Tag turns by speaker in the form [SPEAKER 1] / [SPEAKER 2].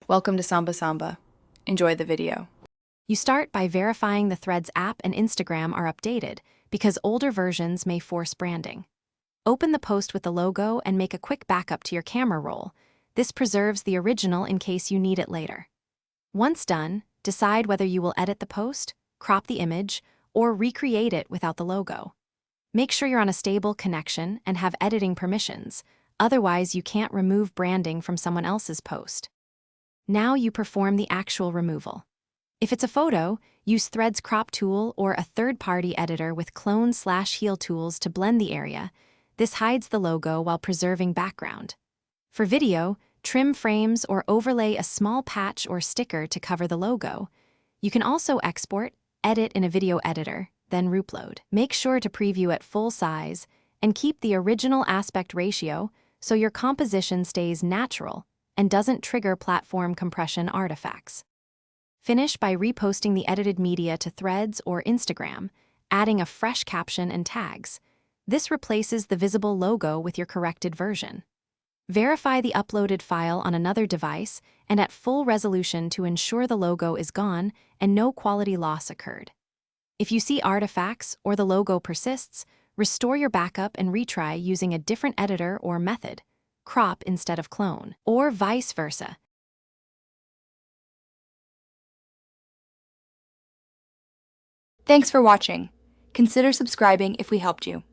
[SPEAKER 1] Welcome to Samba Samba. Enjoy the video.
[SPEAKER 2] You start by verifying the Threads app and Instagram are updated, because older versions may force branding. Open the post with the logo and make a quick backup to your camera roll. This preserves the original in case you need it later. Once done, decide whether you will edit the post, crop the image, or recreate it without the logo. Make sure you're on a stable connection and have editing permissions, otherwise you can't remove branding from someone else's post. Now you perform the actual removal. If it's a photo, use Threads crop tool or a third-party editor with clone/heal tools to blend the area. This hides the logo while preserving background. For video, trim frames or overlay a small patch or sticker to cover the logo. You can also export, edit in a video editor, then upload. Make sure to preview at full size and keep the original aspect ratio so your composition stays natural and doesn't trigger platform compression artifacts. Finish by reposting the edited media to Threads or Instagram, adding a fresh caption and tags. This replaces the visible logo with your corrected version. Verify the uploaded file on another device and at full resolution to ensure the logo is gone and no quality loss occurred. If you see artifacts or the logo persists, restore your backup and retry using a different editor or method, crop instead of clone, or vice versa.
[SPEAKER 3] Thanks for watching. Consider subscribing if we helped you.